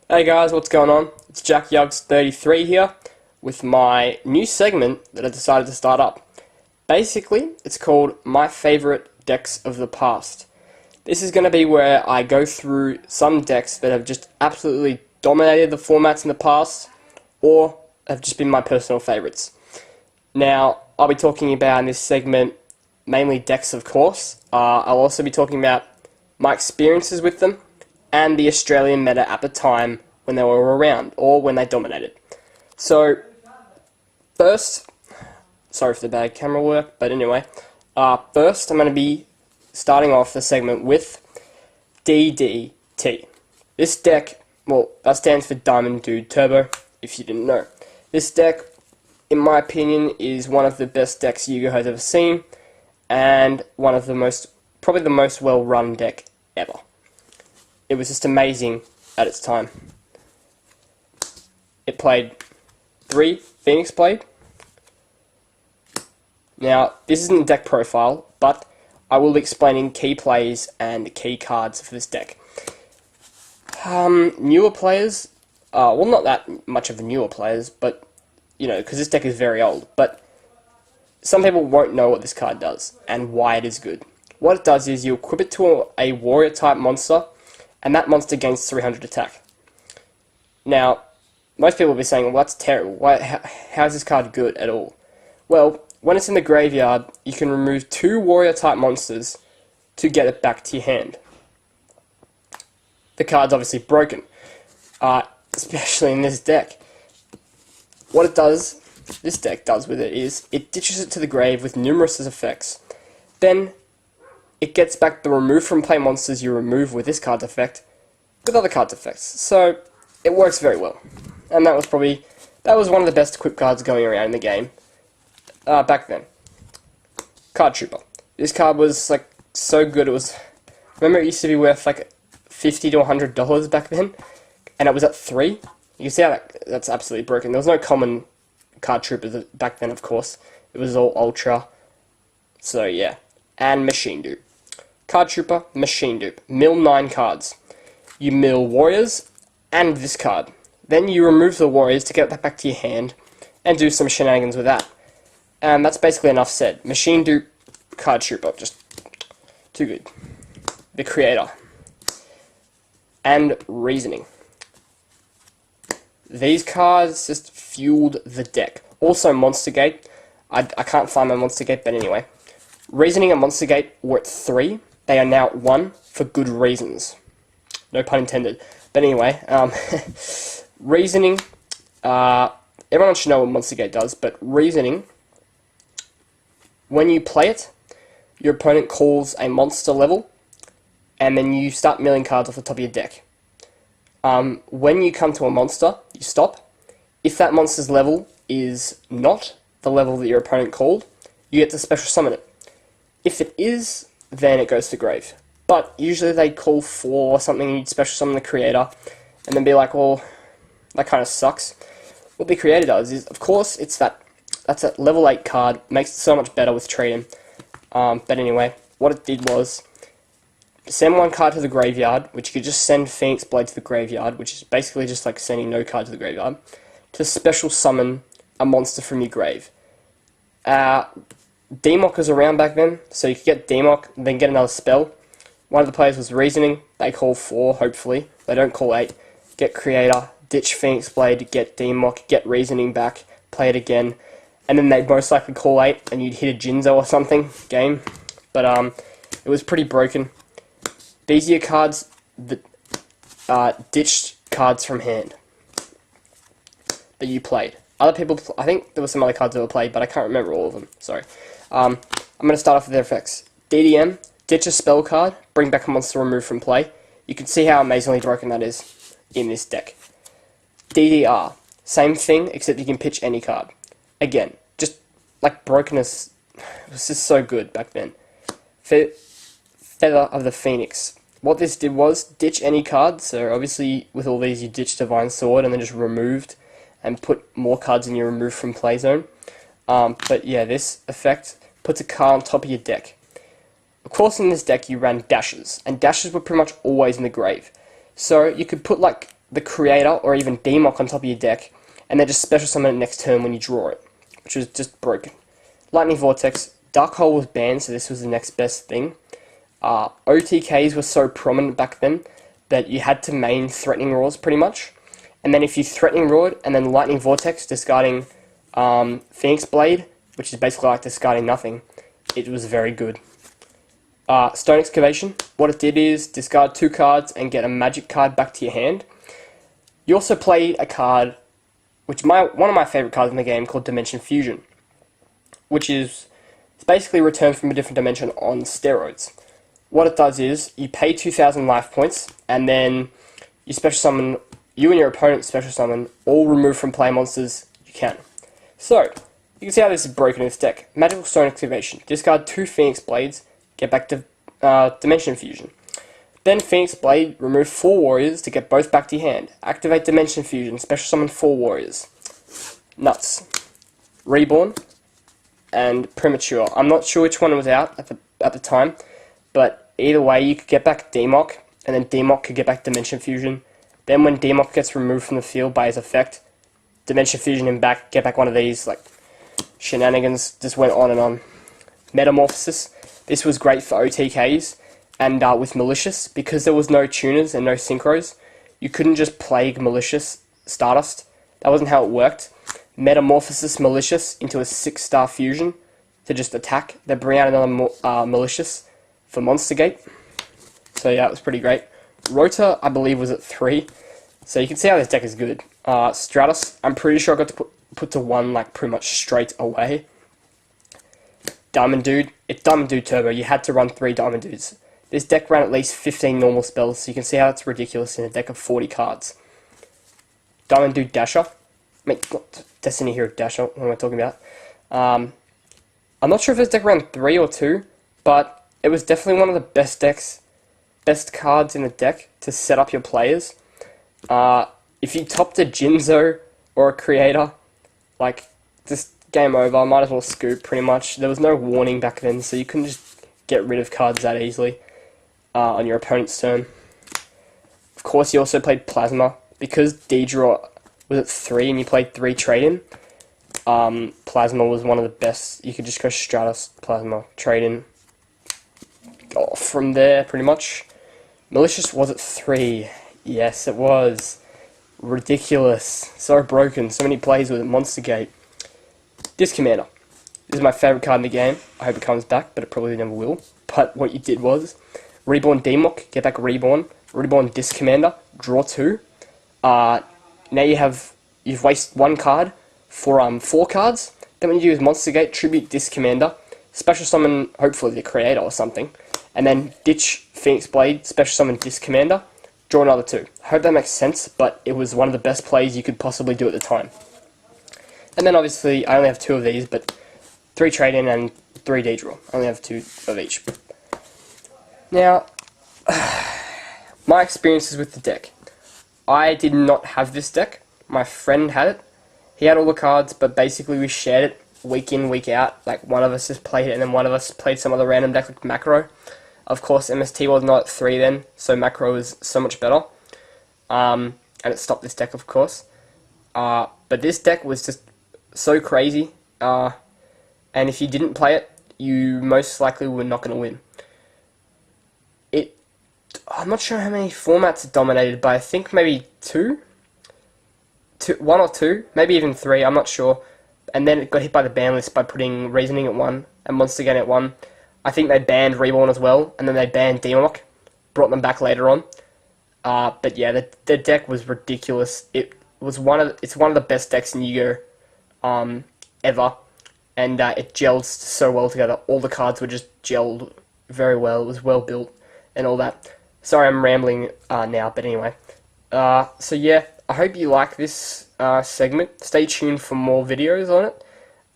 Hey guys, what's going on? It's Jack Yugs33 here with my new segment that I decided to start up. Basically, it's called My Favorite Decks of the Past. This is going to be where I go through some decks that have just absolutely dominated the formats in the past or have just been my personal favorites. Now, I'll be talking about in this segment mainly decks, of course. I'll also be talking about my experiences with them and the Australian meta at the time when they were around, or when they dominated. So, first, sorry for the bad camera work, but anyway, first I'm going to be starting off the segment with DDT. This deck, well, that stands for Diamond Dude Turbo, if you didn't know. This deck, in my opinion, is one of the best decks Yu-Gi-Oh has ever seen, and one of the most, probably the most well-run deck ever. It was just amazing at its time. It played 3 Phoenix Blade. Now, this isn't a deck profile, but I will be explaining key plays and key cards for this deck. Newer players, well, not that much of the newer players, but, you know, because this deck is very old, but some people won't know what this card does and why it is good. What it does is you equip it to a warrior-type monster, and that monster gains 300 attack. Now, most people will be saying, well, that's terrible. How is this card good at all? Well, when it's in the graveyard, you can remove 2 warrior-type monsters to get it back to your hand. The card's obviously broken, especially in this deck. What it does, this deck does with it, is it ditches it to the grave with numerous effects. Then it gets back the remove from play monsters you remove with this card's effect with other cards' effects. So it works very well. And that was one of the best equipped cards going around in the game back then. Card Trooper. This card was like so good. Remember, it used to be worth like $50 to $100 back then, and it was at 3. You can see how that's absolutely broken. There was no common Card Troopers back then, of course. It was all Ultra. So yeah. And Machine Dupe. Card Trooper, Machine Dupe. Mill 9 cards. You mill Warriors and this card. Then you remove the Warriors to get that back to your hand and do some shenanigans with that. And that's basically enough said. Machine Dupe, Card Trooper, just too good. The Creator. And Reasoning. These cards just fueled the deck. Also Monster Gate. I can't find my Monster Gate, but anyway. Reasoning and Monster Gate were at 3. They are now at 1 for good reasons. No pun intended. But anyway, Reasoning, everyone should know what Monster Gate does, but Reasoning, when you play it, your opponent calls a monster level, and then you start milling cards off the top of your deck. When you come to a monster, you stop. If that monster's level is not the level that your opponent called, you get to special summon it. If it is, then it goes to grave. But usually they call for something, you'd special summon the Creator, and then be like, well, that kind of sucks. What the Creator does is, of course, that's a level 8 card, makes it so much better with trading. But anyway, what it did was send 1 card to the graveyard, which you could just send Phoenix Blade to the graveyard, which is basically just like sending no card to the graveyard, to special summon a monster from your grave. Demock was around back then, so you could get Demock, then get another spell. One of the players was Reasoning, they call 4, hopefully, they don't call 8. Get Creator, ditch Phoenix Blade, get Demock, get Reasoning back, play it again, and then they'd most likely call 8, and you'd hit a Jinzo or something, game. But it was pretty broken. These are your cards that ditched cards from hand that you played. Other people, I think there were some other cards that were played, but I can't remember all of them, sorry. I'm going to start off with their effects. DDM, ditch a spell card, bring back a monster removed from play. You can see how amazingly broken that is in this deck. DDR, same thing, except you can pitch any card. Again, just like brokenness, it was just so good back then. Feather of the Phoenix. What this did was ditch any card, so obviously with all these you ditched Divine Sword and then just removed and put more cards in your remove from play zone. But yeah, this effect puts a card on top of your deck. Of course, in this deck you ran dashes, and dashes were pretty much always in the grave. So you could put like the Creator or even Demock on top of your deck, and then just special summon it next turn when you draw it, which was just broken. Lightning Vortex, Dark Hole was banned, so this was the next best thing. OTKs were so prominent back then that you had to main Threatening Roars pretty much, and then if you Threatening Roared and then Lightning Vortex, discarding Phoenix Blade, which is basically like discarding nothing, it was very good. Stone Excavation, what it did is discard 2 cards and get a magic card back to your hand. You also played a card, which one of my favourite cards in the game, called Dimension Fusion, which is it's basically Return from a Different Dimension on steroids. What it does is you pay 2,000 life points, and then you special summon, you and your opponent special summon all remove from play monsters you can. So, you can see how this is broken in this deck. Magical Stone Excavation, discard 2 Phoenix Blades, get back to Dimension Fusion. Then Phoenix Blade, remove 4 warriors to get both back to your hand. Activate Dimension Fusion, special summon 4 warriors. Nuts. Reborn and Premature. I'm not sure which one was out at the time, but either way you could get back Demock, and then Demock could get back Dimension Fusion. Then when Demock gets removed from the field by his effect, Dimension Fusion him back, get back one of these, like, shenanigans just went on and on. Metamorphosis. This was great for OTKs, and with Malicious, because there was no tuners and no synchros, you couldn't just plague Malicious Stardust. That wasn't how it worked. Metamorphosis Malicious into a 6-star fusion to just attack. They bring out another Malicious for Monster Gate. So yeah, it was pretty great. Rota, I believe, was at 3. So you can see how this deck is good. Stratus, I'm pretty sure I got to put to 1 like pretty much straight away. Diamond Dude, it's Diamond Dude Turbo. You had to run 3 Diamond Dudes. This deck ran at least 15 normal spells, so you can see how it's ridiculous in a deck of 40 cards. Diamond Dude Dasher. I mean, not Destiny Hero Dasher, what am I talking about? I'm not sure if this deck ran 3 or 2, but it was definitely one of the best cards in the deck to set up your players. If you topped a Jinzo or a Creator, like, just game over, might as well scoop pretty much. There was no warning back then, so you couldn't just get rid of cards that easily on your opponent's turn. Of course, you also played Plasma. Because D-Draw was at 3 and you played 3 trade-in, Plasma was one of the best. You could just go Stratus, Plasma, trade-in. Go off from there, pretty much. Malicious was at 3. Yes, it was. Ridiculous. So broken. So many plays with it. Monster Gate. Disc Commander. This is my favourite card in the game. I hope it comes back, but it probably never will. But what you did was, Reborn Demock, get back Reborn. Reborn Disc Commander, draw 2. Now you've wasted 1 card for 4 cards. Then when you use Monster Gate, tribute Disc Commander, special summon, hopefully the Creator or something, and then ditch Phoenix Blade, special summon Disc Commander, draw another 2. I hope that makes sense, but it was one of the best plays you could possibly do at the time. And then obviously, I only have 2 of these, but 3 trade-in and 3 D-Draw. I only have 2 of each. Now, my experiences with the deck. I did not have this deck. My friend had it. He had all the cards, but basically we shared it week in, week out. Like, one of us just played it, and then one of us played some other random deck like Macro. Of course, MST was not at 3 then, so Macro was so much better. And it stopped this deck, of course. But this deck was just so crazy. And if you didn't play it, you most likely were not going to win. I'm not sure how many formats it dominated, but I think maybe 1 or 2, maybe even 3, I'm not sure. And then it got hit by the ban list by putting Reasoning at 1 and Monster Gate at 1. I think they banned Reborn as well, and then they banned Demock, brought them back later on. But yeah, the deck was ridiculous. It's one of the best decks in Yu-Gi-Oh! Ever, and it gelled so well together. All the cards were just gelled very well. It was well built and all that. Sorry, I'm rambling now, but anyway. So yeah, I hope you like this segment. Stay tuned for more videos on it.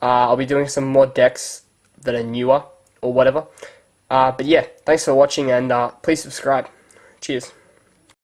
I'll be doing some more decks that are newer or whatever. But yeah, thanks for watching, and please subscribe. Cheers.